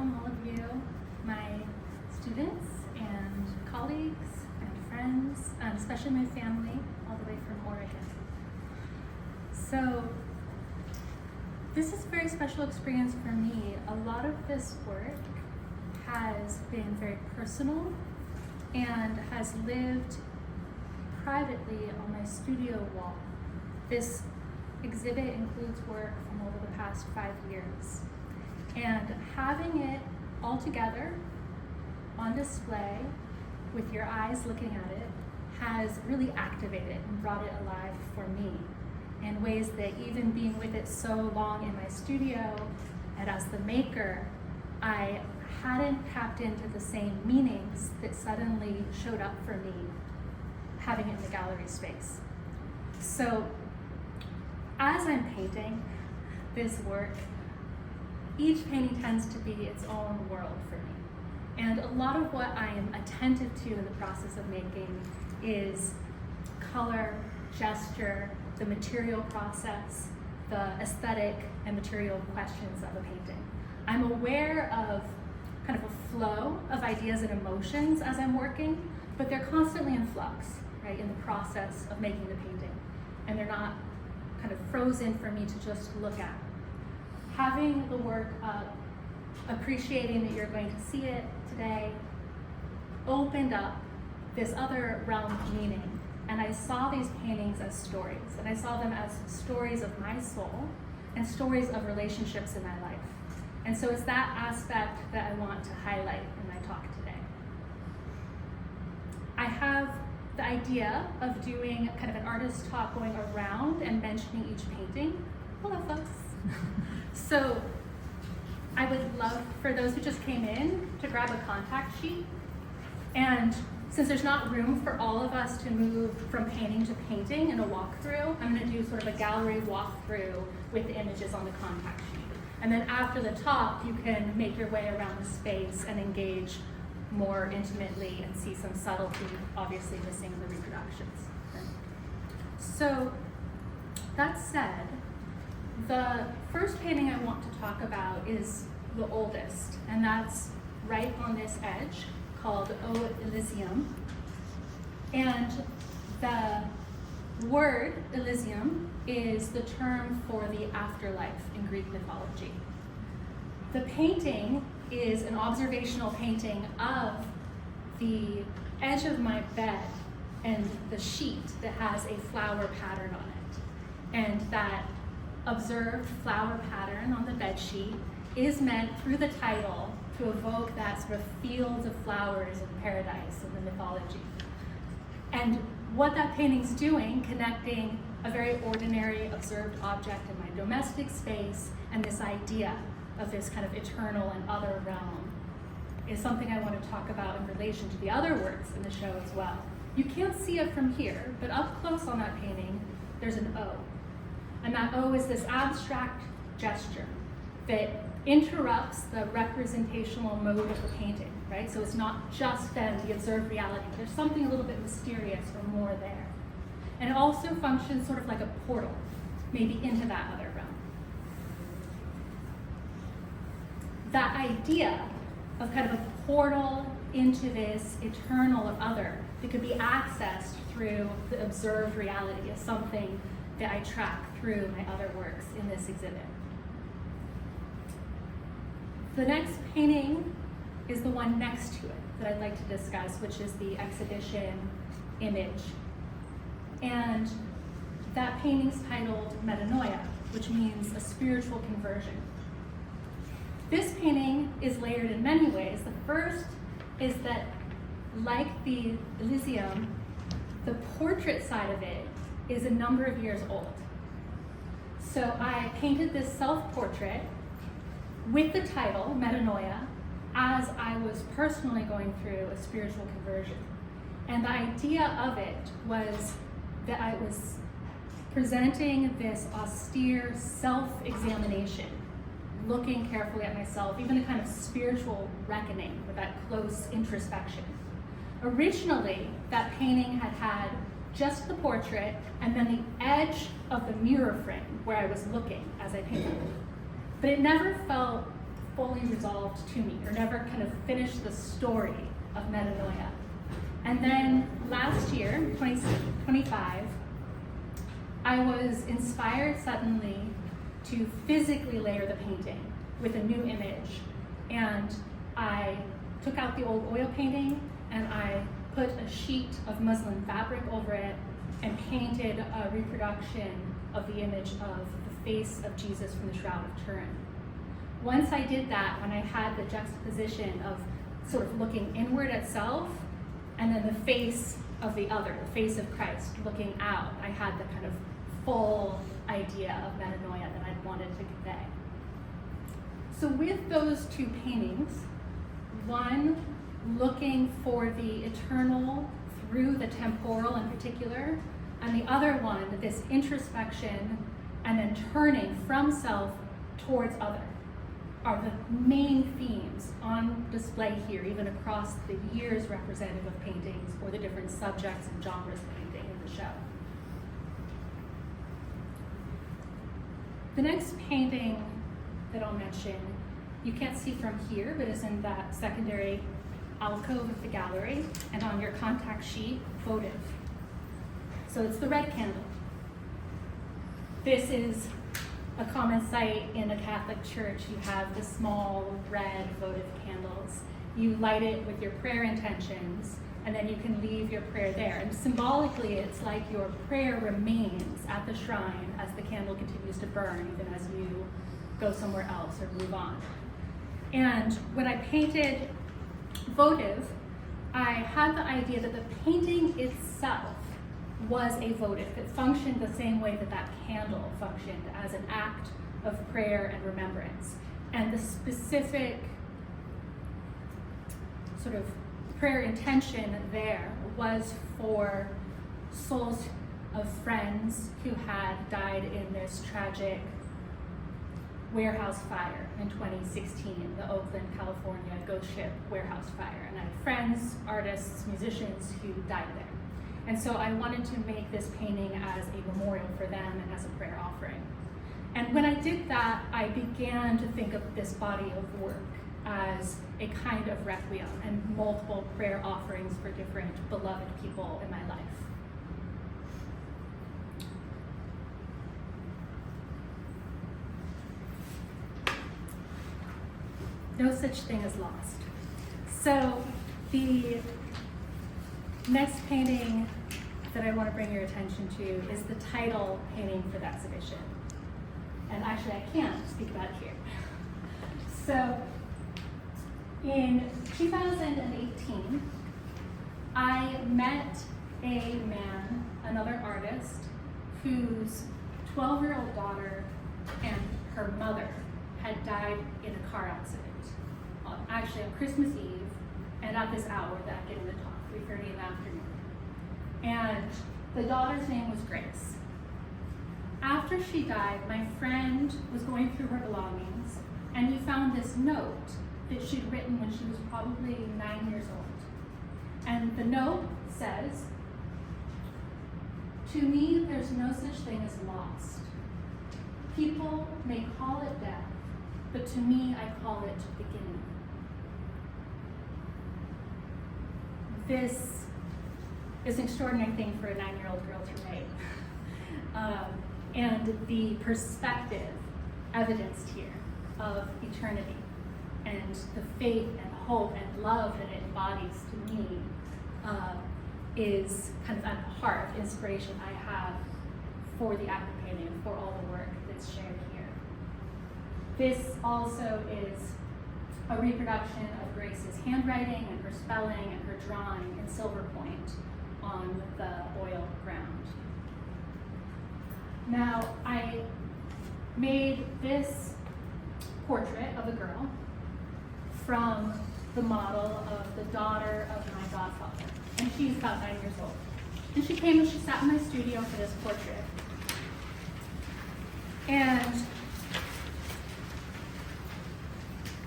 welcome all of you, my students and colleagues and friends, especially my family, all the way from Oregon. So this is a very special experience for me. A lot of this work has been very personal and has lived privately on my studio wall. This exhibit includes work from over the past 5 years. And having it all together on display with your eyes looking at it has really activated and brought it alive for me in ways that even being with it so long in my studio and as the maker, I hadn't tapped into the same meanings that suddenly showed up for me having it in the gallery space. So as I'm painting this work, each painting tends to be its own world for me. And a lot of what I am attentive to in the process of making is color, gesture, the material process, the aesthetic and material questions of a painting. I'm aware of kind of a flow of ideas and emotions as I'm working, but they're constantly in flux, right, in the process of making the painting. And they're not kind of frozen for me to just look at. Having the work up, appreciating that you're going to see it today, opened up this other realm of meaning. And I saw these paintings as stories, and I saw them as stories of my soul and stories of relationships in my life. And so it's that aspect that I want to highlight in my talk today. I have the idea of doing kind of an artist talk going around and mentioning each painting. Hello, folks. So I would love for those who just came in to grab a contact sheet. And since there's not room for all of us to move from painting to painting in a walkthrough, I'm going to do sort of a gallery walkthrough with the images on the contact sheet. And then after the talk, you can make your way around the space and engage more intimately and see some subtlety, obviously missing in the reproductions. So that said, the first painting I want to talk about is the oldest, and that's right on this edge, called O Elysium. And the word Elysium is the term for the afterlife in Greek mythology. The painting is an observational painting of the edge of my bed and the sheet that has a flower pattern on it. And that observed flower pattern on the bed sheet is meant through the title to evoke that sort of fields of flowers in paradise in the mythology. And what that painting's doing, connecting a very ordinary observed object in my domestic space and this idea of this kind of eternal and other realm, is something I want to talk about in relation to the other works in the show as well. You can't see it from here, but up close on that painting, there's an O. And that O is this abstract gesture that interrupts the representational mode of the painting, right? So it's not just then the observed reality. There's something a little bit mysterious or more there. And it also functions sort of like a portal, maybe into that other realm. That idea of kind of a portal into this eternal other that could be accessed through the observed reality is something that I track through my other works in this exhibit. The next painting is the one next to it that I'd like to discuss, which is the exhibition image. And that painting's titled Metanoia, which means a spiritual conversion. This painting is layered in many ways. The first is that, like the Elysium, the portrait side of it is a number of years old. So I painted this self-portrait with the title, Metanoia, as I was personally going through a spiritual conversion. And the idea of it was that I was presenting this austere self-examination, looking carefully at myself, even a kind of spiritual reckoning with that close introspection. Originally, that painting had just the portrait and then the edge of the mirror frame where I was looking as I painted. But it never felt fully resolved to me, or never kind of finished the story of metanoia. And then last year, 2025, I was inspired suddenly to physically layer the painting with a new image. And I took out the old oil painting and I put a sheet of muslin fabric over it and painted a reproduction of the image of the face of Jesus from the Shroud of Turin. Once I did that, when I had the juxtaposition of sort of looking inward at self and then the face of the other, the face of Christ looking out, I had the kind of full idea of metanoia that I wanted to convey. So with those two paintings, one looking for the eternal through the temporal in particular, and the other one, this introspection and then turning from self towards other, are the main themes on display here, even across the years representative of paintings or the different subjects and genres of painting in the show. The next painting that I'll mention, you can't see from here, but is in that secondary alcove of the gallery, and on your contact sheet, votive. So it's the red candle. This is a common sight in a Catholic church. You have the small red votive candles. You light it with your prayer intentions, and then you can leave your prayer there. And symbolically, it's like your prayer remains at the shrine as the candle continues to burn, even as you go somewhere else or move on. And when I painted votive, I had the idea that the painting itself was a votive. It functioned the same way that that candle functioned, as an act of prayer and remembrance. And the specific sort of prayer intention there was for souls of friends who had died in this tragic warehouse fire in 2016, the Oakland, California ghost ship warehouse fire. And I had friends, artists, musicians who died there. And so I wanted to make this painting as a memorial for them and as a prayer offering. And when I did that, I began to think of this body of work as a kind of requiem and multiple prayer offerings for different beloved people in my life. No such thing as lost. So the next painting that I want to bring your attention to is the title painting for the exhibition. And actually I can't speak about it here. So in 2018, I met a man, another artist, whose 12-year-old daughter and her mother had died in a car accident. Actually on Christmas Eve, and at this hour that I'm giving the talk, 3:30 in the afternoon. And the daughter's name was Grace. After she died, my friend was going through her belongings, and he found this note that she'd written when she was probably 9 years old. And the note says, "To me, there's no such thing as lost. People may call it death, but to me, I call it beginning." This is an extraordinary thing for a 9-year-old girl to write. And the perspective evidenced here of eternity and the faith and hope and love that it embodies to me is kind of at the heart of inspiration I have for the act of painting, for all the work that's shared here. This also is a reproduction of Grace's handwriting and her spelling and her drawing in silver point on the oil ground. Now, I made this portrait of a girl from the model of the daughter of my godfather, and she's about 9 years old. And she came and she sat in my studio for this portrait. And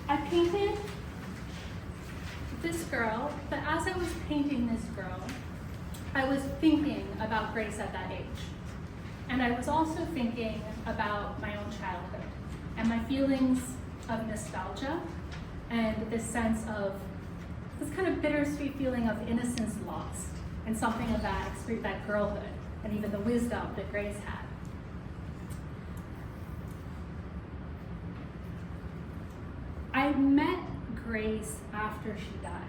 I painted this girl, but as I was painting this girl, I was thinking about Grace at that age. And I was also thinking about my own childhood and my feelings of nostalgia and this sense of this kind of bittersweet feeling of innocence lost and something of that girlhood and even the wisdom that Grace had. I met Grace after she died.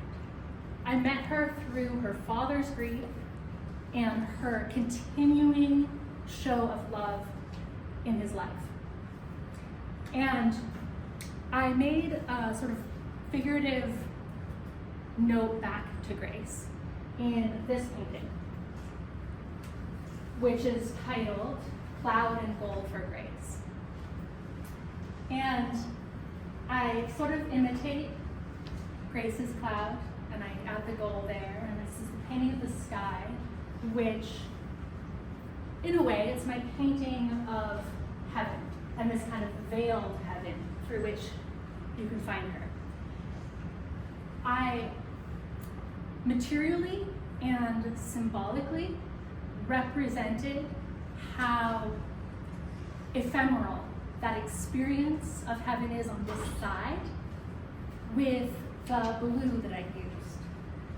I met her through her father's grief and her continuing show of love in his life. And I made a sort of figurative note back to Grace in this painting, which is titled Cloud and Gold for Grace. And I sort of imitate Grace's cloud, and I add the gold there, and this is the painting of the sky, which, in a way, it's my painting of heaven, and this kind of veiled heaven through which you can find her. I materially and symbolically represented how ephemeral that experience of heaven is on this side with the blue that I used.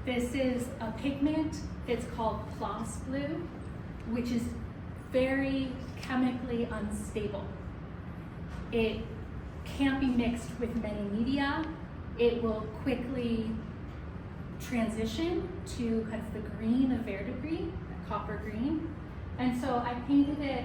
This is a pigment, it's called Ploss blue, which is very chemically unstable. It can't be mixed with many media. It will quickly transition to kind of the green of verdigris, copper green. And so I painted it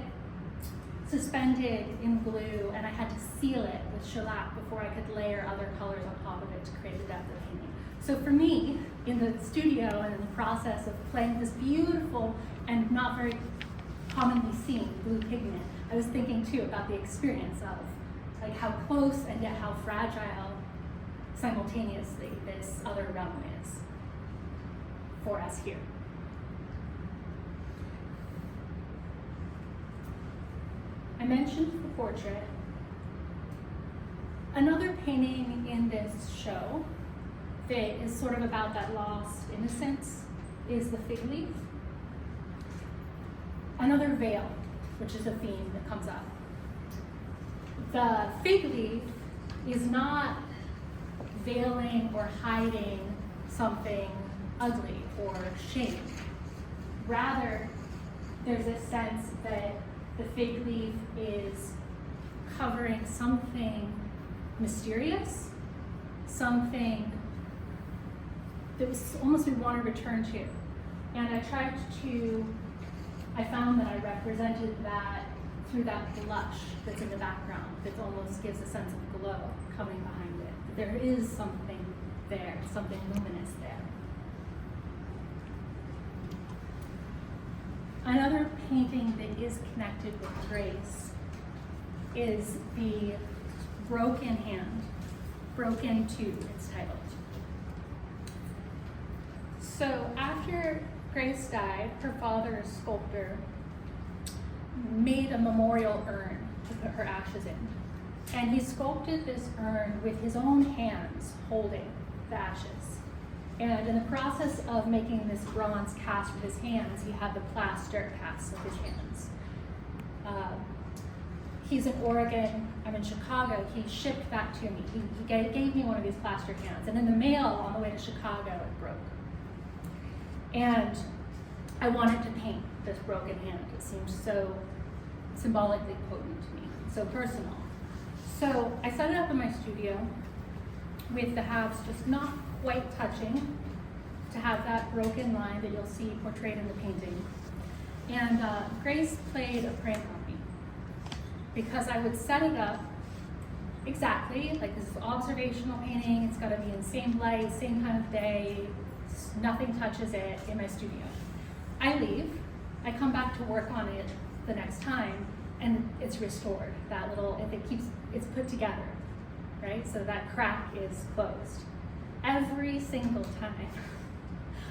suspended in blue, and I had to seal it with shellac before I could layer other colors on top of it to create the depth of painting. So for me, in the studio and in the process of playing this beautiful and not very commonly seen blue pigment, I was thinking too about the experience of like how close and yet how fragile simultaneously this other realm is for us here. I mentioned the portrait. Another painting in this show that is sort of about that lost innocence is the fig leaf. Another veil, which is a theme that comes up. The fig leaf is not veiling or hiding something ugly or shame. Rather, there's a sense that the fig leaf is covering something mysterious, something that was almost we want to return to. And I found that I represented that through that blush that's in the background that almost gives a sense of glow coming behind it. There is something there, something luminous there. Another painting that is connected with Grace is the Broken Hand, Broken Tube, it's titled. So after Grace died, her father, a sculptor, made a memorial urn to put her ashes in. And he sculpted this urn with his own hands holding the ashes. And in the process of making this bronze cast with his hands, he had the plaster cast of his hands. He's in Oregon, I'm in Chicago. He shipped that to me. He gave me one of these plaster hands. And in the mail on the way to Chicago, it broke. And I wanted to paint this broken hand. It seemed so symbolically potent to me, so personal. So I set it up in my studio with the halves just not quite touching to have that broken line that you'll see portrayed in the painting. And Grace played a prank on me because I would set it up exactly, like this is observational painting, it's gotta be in same light, same kind of day, nothing touches it in my studio. I leave, I come back to work on it the next time, and it's restored. That little, it's put together, right? So that crack is closed. Every single time.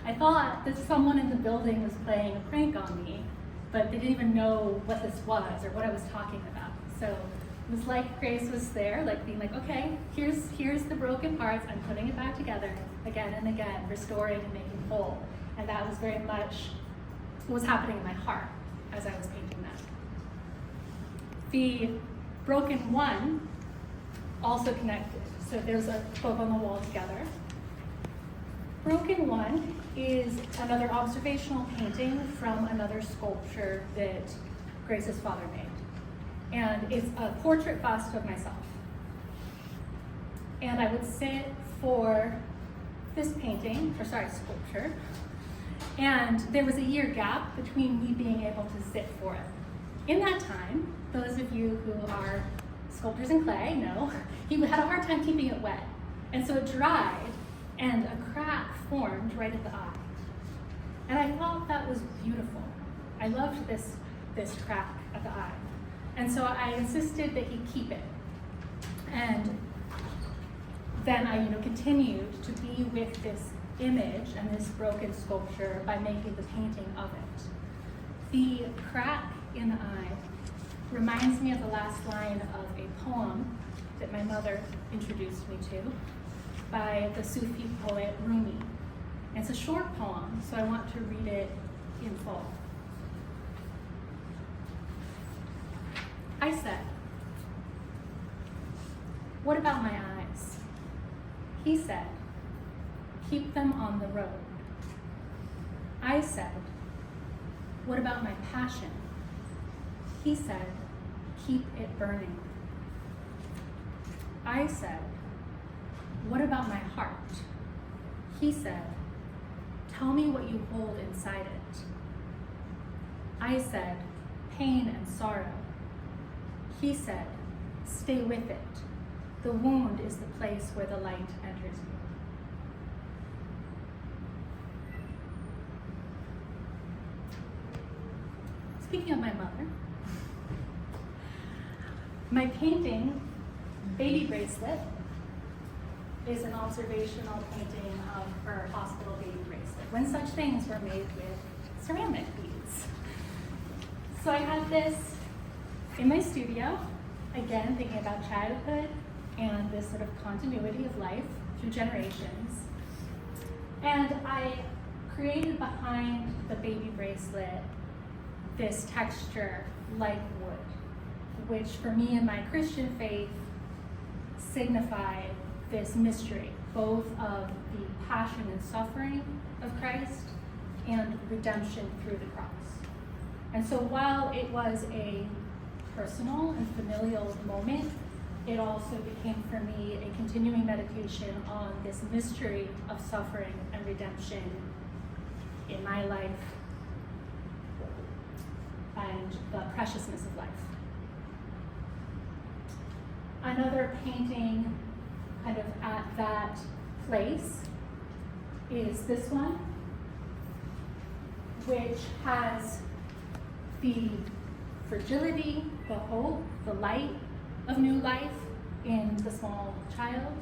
I thought that someone in the building was playing a prank on me, but they didn't even know what this was or what I was talking about. So it was like Grace was there, like being like, okay, here's the broken parts, I'm putting it back together again and again, restoring and making whole. And that was very much what was happening in my heart as I was painting that. The broken one also connected. So there's both on the wall together. Broken One is another observational painting from another sculpture that Grace's father made. And it's a portrait bust of myself. And I would sit for this sculpture. And there was a year gap between me being able to sit for it. In that time, those of you who are sculptors in clay know, he had a hard time keeping it wet. And so it dried, and a crack formed right at the eye. And I thought that was beautiful. I loved this crack at the eye. And so I insisted that he keep it. And then I continued to be with this image and this broken sculpture by making the painting of it. The crack in the eye reminds me of the last line of a poem that my mother introduced me to by the Sufi poet Rumi. And it's a short poem, so I want to read it in full. I said, "What about my eyes?" He said, "Keep them on the road." I said, "What about my passion?" He said, "Keep it burning." I said, "What about my heart?" He said, "Tell me what you hold inside it." I said, "Pain and sorrow." He said, "Stay with it. The wound is the place where the light enters you." Speaking of my mother, my painting, Baby Bracelet, is an observational painting of her hospital baby bracelet, when such things were made with ceramic beads. So I had this in my studio, again, thinking about childhood and this sort of continuity of life through generations. And I created behind the baby bracelet this texture like wood, which for me in my Christian faith signified this mystery, both of the passion and suffering of Christ and redemption through the cross. And so while it was a personal and familial moment, it also became for me a continuing meditation on this mystery of suffering and redemption in my life and the preciousness of life. Another painting kind of at that place is this one, which has the fragility, the hope, the light of new life in the small child,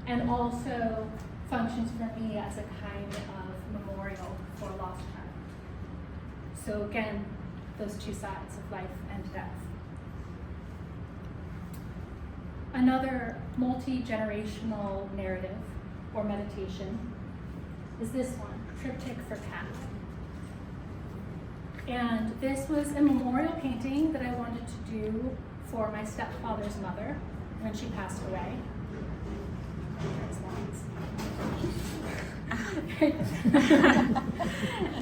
and also functions for me as a kind of memorial for a lost child. So again, those two sides of life and death. Another multi-generational narrative or meditation is this one, Triptych for Pat. And this was a memorial painting that I wanted to do for my stepfather's mother when she passed away.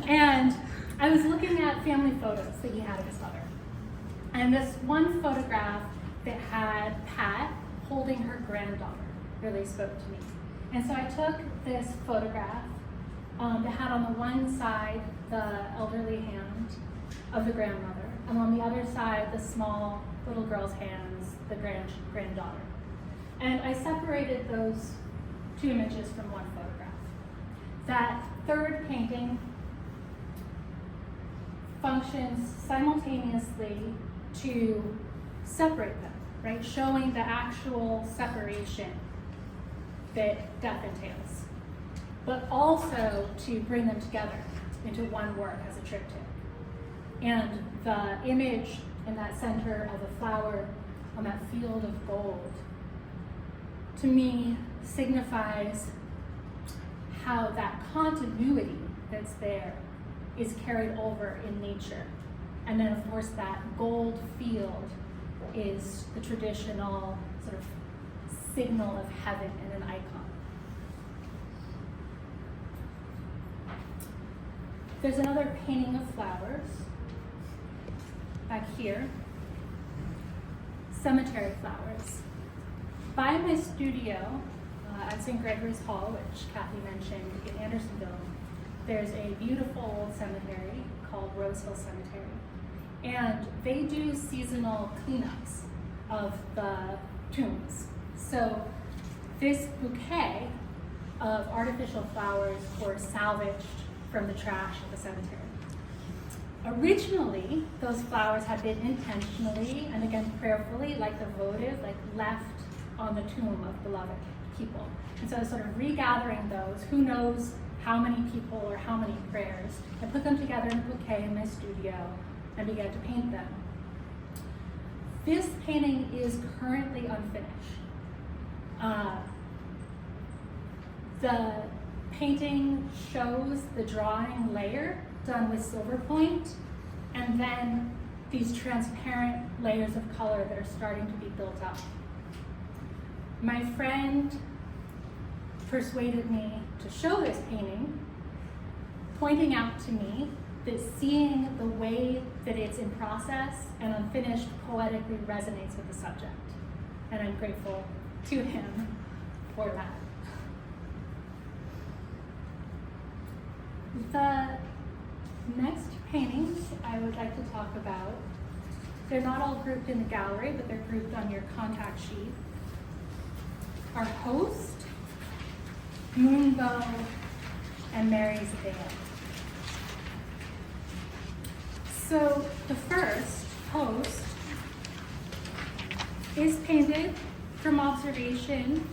And I was looking at family photos that he had of his mother. And this one photograph that had Pat holding her granddaughter really spoke to me. And so I took this photograph that had on the one side the elderly hand of the grandmother, and on the other side the small little girl's hands, the granddaughter. And I separated those two images from one photograph. That third painting functions simultaneously to separate them, right? Showing the actual separation that death entails, but also to bring them together into one work as a triptych. And the image in that center of the flower on that field of gold, to me, signifies how that continuity that's there is carried over in nature. And then of course that gold field is the traditional sort of signal of heaven in an icon. There's another painting of flowers back here. Cemetery flowers. By my studio at St. Gregory's Hall, which Kathy mentioned in Andersonville, there's a beautiful old cemetery called Rose Hill Cemetery. And they do seasonal cleanups of the tombs. So this bouquet of artificial flowers were salvaged from the trash of the cemetery. Originally, those flowers had been intentionally and again prayerfully, like the votive, like left on the tomb of beloved people. And so I was sort of regathering those, who knows how many people or how many prayers. I put them together in a bouquet in my studio and began to paint them. This painting is currently unfinished. The painting shows the drawing layer done with silver point, and then these transparent layers of color that are starting to be built up. My friend persuaded me to show this painting, pointing out to me that seeing the way that it's in process and unfinished poetically resonates with the subject. And I'm grateful to him for that. The next paintings I would like to talk about, they're not all grouped in the gallery, but they're grouped on your contact sheet, are Host, Moonbow, and Mary's Veil. So the first, Host, is painted from observation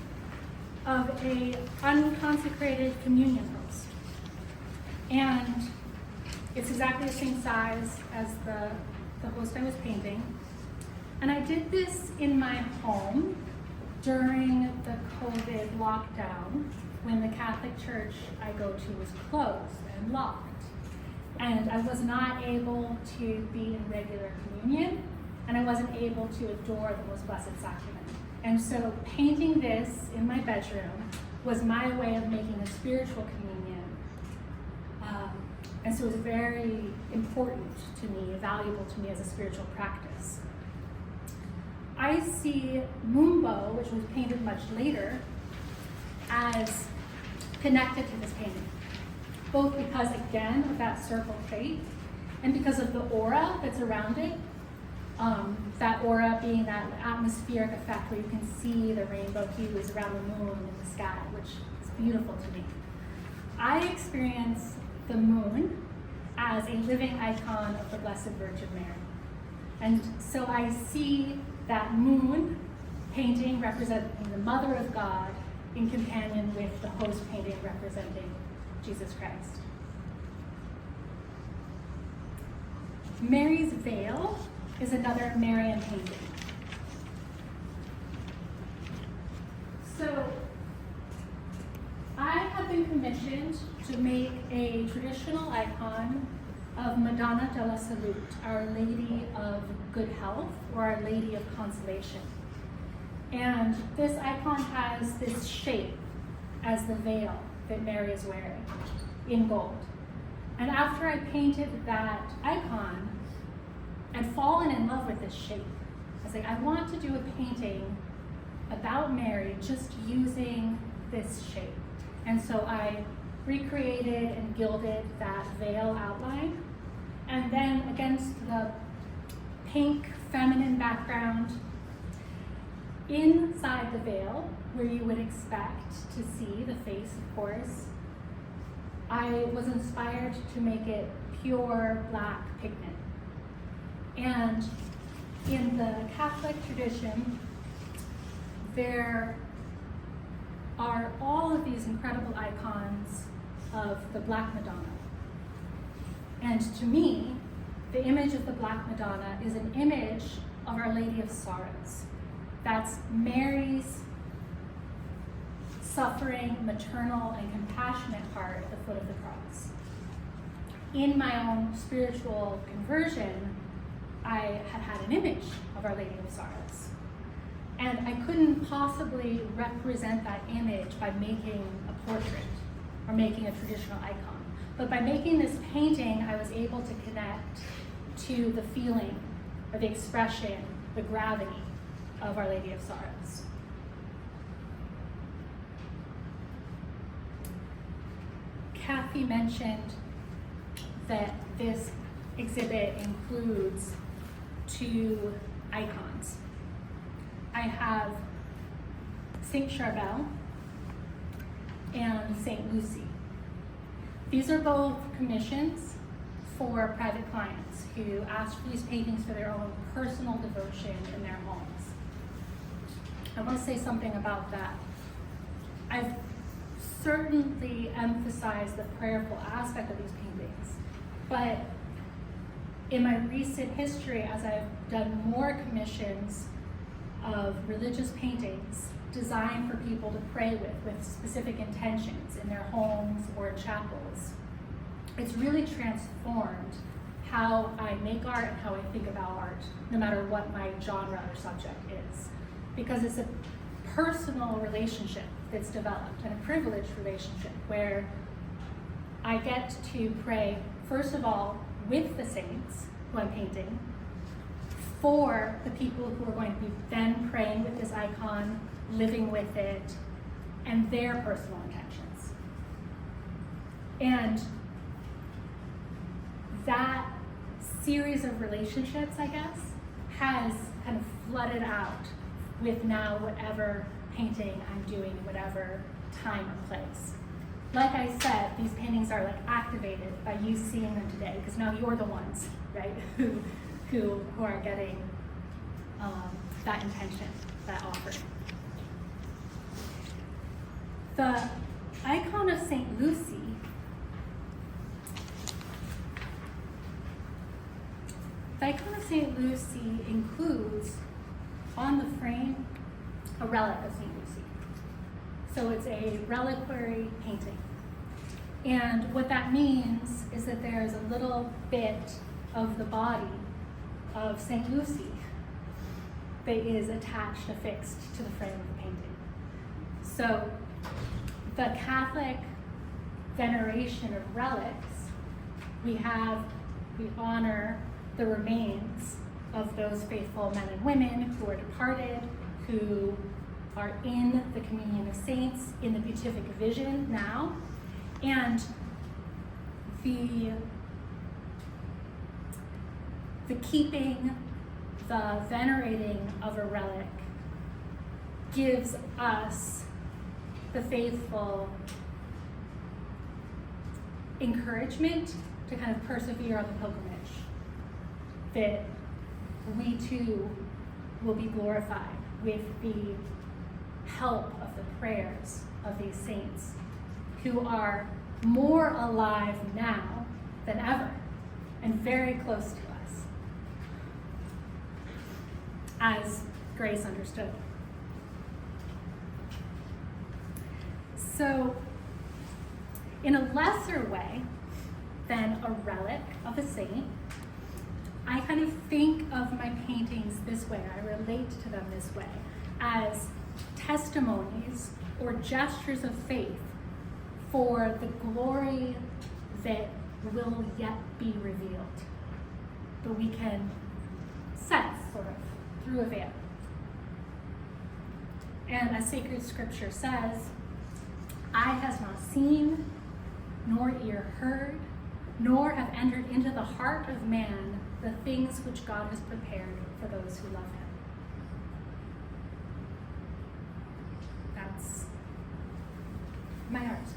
of a unconsecrated communion host. And it's exactly the same size as the host I was painting. And I did this in my home during the COVID lockdown when the Catholic church I go to was closed and locked. And I was not able to be in regular communion, and I wasn't able to adore the Most Blessed Sacrament. And so painting this in my bedroom was my way of making a spiritual communion. And so it was very important to me, valuable to me as a spiritual practice. I see Moonbow, which was painted much later, as connected to this painting, both because, again, of that circle trait, and because of the aura that's around it. That aura being that atmospheric effect where you can see the rainbow hues around the moon in the sky, which is beautiful to me. I experience the moon as a living icon of the Blessed Virgin Mary. And so I see that moon painting representing the Mother of God in companion with the host painting representing Jesus Christ. Mary's Veil is another Marian painting. So I have been commissioned to make a traditional icon of Madonna della Salute, Our Lady of Good Health, or Our Lady of Consolation. And this icon has this shape as the veil that Mary is wearing in gold. And after I painted that icon, I'd fallen in love with this shape. I was like, I want to do a painting about Mary just using this shape. And so I recreated and gilded that veil outline. And then against the pink feminine background, inside the veil, where you would expect to see the face, of course, I was inspired to make it pure black pigment. And in the Catholic tradition, there are all of these incredible icons of the Black Madonna. And to me, the image of the Black Madonna is an image of Our Lady of Sorrows. That's Mary's suffering, maternal, and compassionate heart at the foot of the cross. In my own spiritual conversion, I had had an image of Our Lady of Sorrows. And I couldn't possibly represent that image by making a portrait or making a traditional icon. But by making this painting, I was able to connect to the feeling or the expression, the gravity of Our Lady of Sorrows. Kathy mentioned that this exhibit includes 2 icons. I have Saint Charbel and Saint Lucy. These are both commissions for private clients who asked for these paintings for their own personal devotion in their homes. I want to say something about that. I've certainly emphasized the prayerful aspect of these paintings, but in my recent history, as I've done more commissions of religious paintings designed for people to pray with specific intentions in their homes or in chapels, it's really transformed how I make art and how I think about art, no matter what my genre or subject is. Because it's a personal relationship that's developed and a privileged relationship where I get to pray, first of all, with the saints who I'm painting, for the people who are going to be then praying with this icon, living with it, and their personal intentions. And that series of relationships, I guess, has kind of flooded out with now whatever painting I'm doing in whatever time or place. Like I said, these paintings are like activated by you seeing them today, because now you're the ones, right, who are getting that intention, that offering. The icon of Saint Lucy includes on the frame a relic of Saint Lucy. So it's a reliquary painting. And what that means is that there's a little bit of the body of Saint Lucy that is attached, affixed to the frame of the painting. So the Catholic veneration of relics, we honor the remains of those faithful men and women who are departed, who are in the communion of saints, in the beatific vision now. And the keeping, the venerating of a relic gives us, the faithful, encouragement to kind of persevere on the pilgrimage, that we too will be glorified with the help of the prayers of these saints who are more alive now than ever and very close to us, as Grace understood. So, in a lesser way than a relic of a saint, I kind of think of my paintings this way, I relate to them this way, as testimonies or gestures of faith for the glory that will yet be revealed, that we can sense sort of through a veil. And as sacred scripture says, eye has not seen, nor ear heard, nor have entered into the heart of man the things which God has prepared for those who love him. That's my art.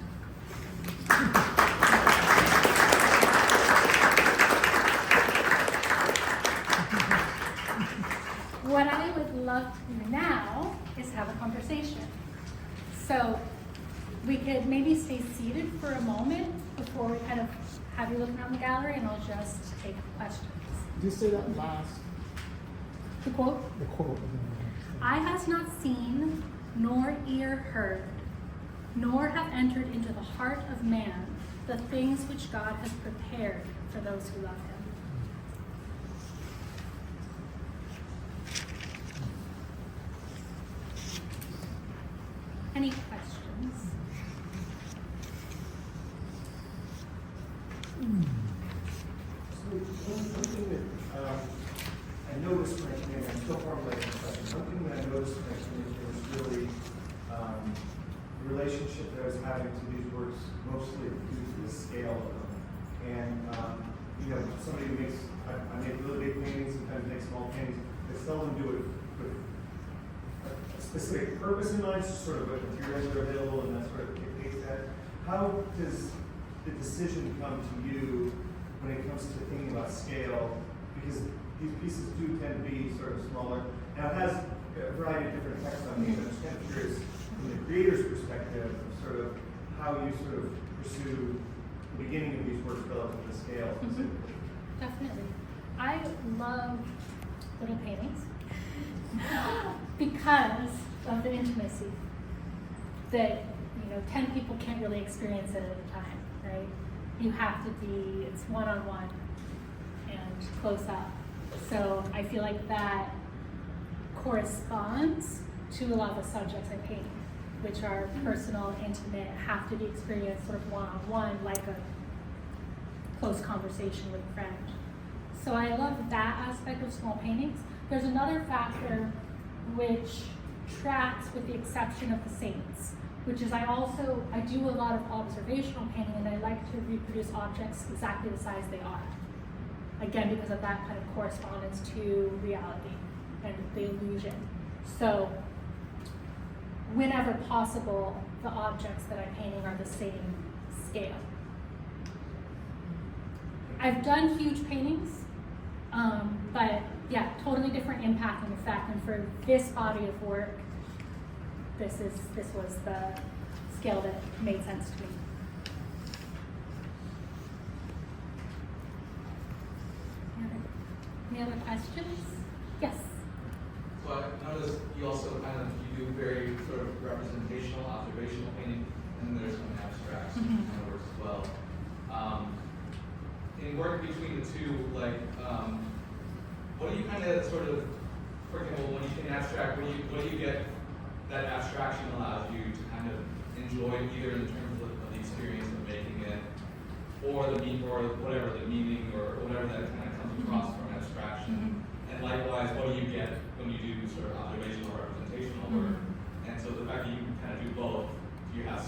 What I would love to do now is have a conversation. So we could maybe stay seated for a moment before we kind of have you look around the gallery, and I'll just take questions. Did you say that last? The quote? The quote. Eye has not seen, nor ear heard, nor have entered into the heart of man the things which God has prepared for those who love him. Any questions? So one thing that I noticed when I came in, I'm still formulating the question. One thing that I noticed when I came in here was really the relationship that I was having to these works, mostly due to the scale of them. And you know, somebody who makes, I make really big paintings, sometimes make small paintings. I seldom do it with a specific purpose in mind, just sort of what materials are available and that sort of dictates that. How does the decision come to you when it comes to thinking about scale? Because these pieces do tend to be sort of smaller. Now it has a variety of different texts on these. I'm just kind of curious from the creator's perspective, sort of how you sort of pursue the beginning of these works relative to scale specifically. Definitely. I love little paintings because of the intimacy that, you know, 10 people can't really experience it at a time, right? You have to be, it's one-on-one and close up. So I feel like that corresponds to a lot of the subjects I paint, which are personal, intimate, have to be experienced sort of one-on-one, like a close conversation with a friend. So I love that aspect of small paintings. There's another factor which tracks with the exception of the saints, which is I do a lot of observational painting, and I like to reproduce objects exactly the size they are. Again, because of that kind of correspondence to reality and the illusion. So whenever possible, the objects that I'm painting are the same scale. I've done huge paintings, but yeah, totally different impact and effect. And for this body of work, this was the scale that made sense to me. Any other questions? Yes. So I noticed you also you do very sort of representational, observational painting, and then there's some abstracts kind of works as well. In working between the two, like, what do you kind of sort of, for example, when you paint abstract, what do you get that abstraction allows you to kind of enjoy either in terms of the experience of making it, or the whatever the meaning or whatever that kind of comes across from abstraction. And likewise, what do you get when you do sort of observational or representational work? And so the fact that you can kind of do both, you have,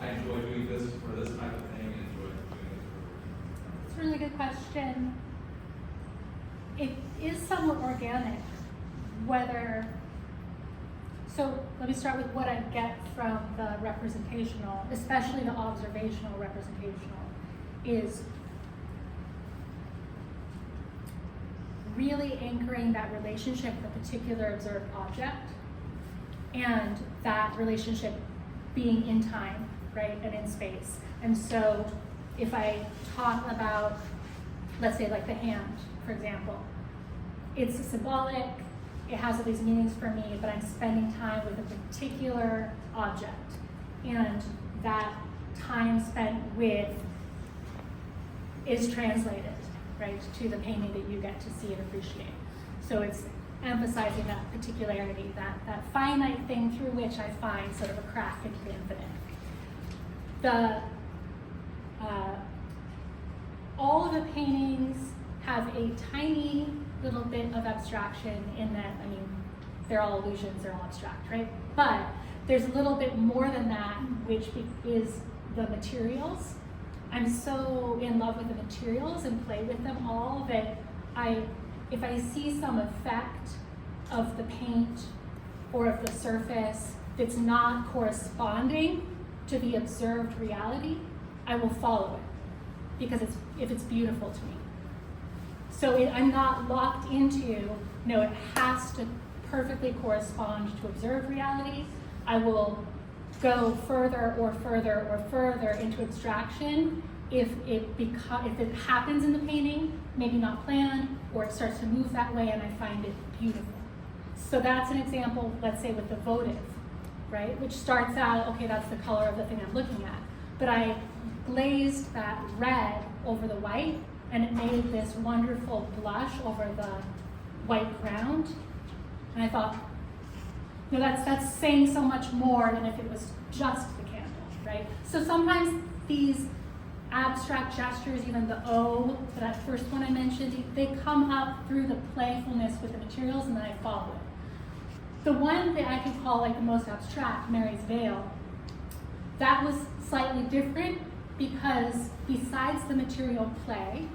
I enjoy doing this for this type of thing and enjoy doing this for. It's a really good question. It is somewhat organic, so let me start with what I get from the representational, especially the observational representational, is really anchoring that relationship with a particular observed object, and that relationship being in time, right, and in space. And so if I talk about, let's say like the hand, for example, it's symbolic, it has all these meanings for me, but I'm spending time with a particular object. And that time spent with is translated, right, to the painting that you get to see and appreciate. So it's emphasizing that particularity, that finite thing through which I find sort of a crack into the infinite. All of the paintings have a tiny little bit of abstraction in that, I mean, they're all illusions, they're all abstract, right? But there's a little bit more than that, which is the materials. I'm so in love with the materials and play with them all that if I see some effect of the paint or of the surface that's not corresponding to the observed reality, I will follow it, because if it's beautiful to me. So I'm not locked into, no, it has to perfectly correspond to observed reality. I will go further or further or further into abstraction if it happens in the painting, maybe not planned, or it starts to move that way and I find it beautiful. So that's an example, let's say with the votive, right? Which starts out, okay, that's the color of the thing I'm looking at. But I glazed that red over the white, and it made this wonderful blush over the white ground. And I thought, You know, that's saying so much more than if it was just the candle, right? So sometimes these abstract gestures, even the O, that first one I mentioned, they come up through the playfulness with the materials, and then I follow it. The one that I could call like the most abstract, Mary's Veil, that was slightly different because besides the material play,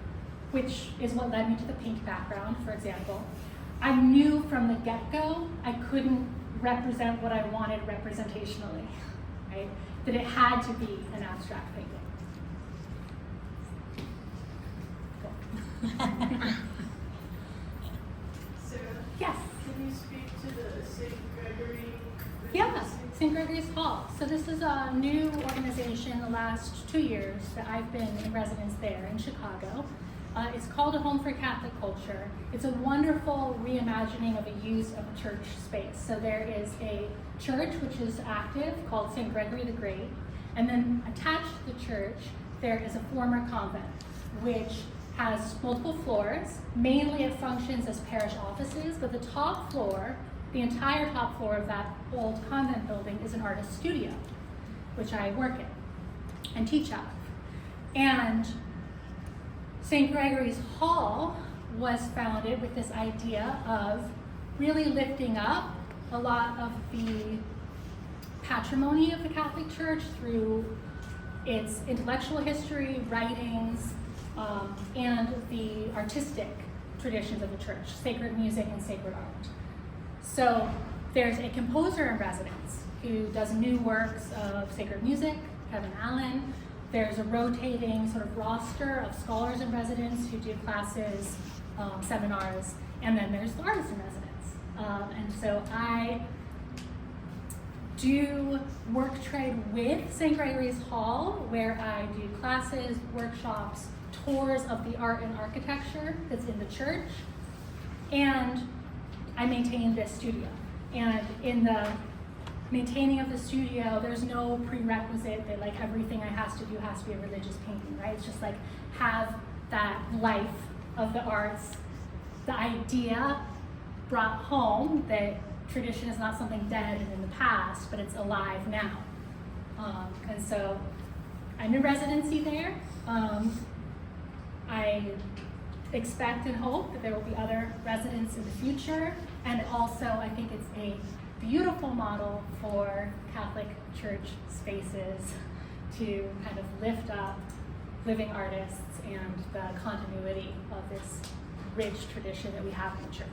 which is what led me to the pink background, for example, I knew from the get-go I couldn't represent what I wanted representationally, right? That it had to be an abstract painting. Cool. Sarah, Yes. can you speak to the St. Gregory? Yeah, St. Gregory's Hall. So this is a new organization the last 2 years that I've been in residence there in Chicago. It's called A Home for Catholic Culture. It's a wonderful reimagining of a use of a church space. So there is a church which is active called St. Gregory the Great, and then attached to the church there is a former convent which has multiple floors. Mainly it functions as parish offices, but the top floor, the entire top floor of that old convent building is an artist studio, which I work in and teach out of. And St. Gregory's Hall was founded with this idea of really lifting up a lot of the patrimony of the Catholic Church through its intellectual history, writings, and the artistic traditions of the church, sacred music and sacred art. So there's a composer in residence who does new works of sacred music, Kevin Allen. There's a rotating sort of roster of scholars in residence who do classes, seminars, and then there's the artists in residence. And so I do work trade with St. Gregory's Hall, where I do classes, workshops, tours of the art and architecture that's in the church, and I maintain this studio. And in the maintaining of the studio, there's no prerequisite that like everything I has to do has to be a religious painting, right? It's just like have that life of the arts, the idea brought home that tradition is not something dead and in the past, but it's alive now. And so I'm in residency there. I expect and hope that there will be other residents in the future, and also I think it's a beautiful model for Catholic church spaces to kind of lift up living artists and the continuity of this rich tradition that we have in the church.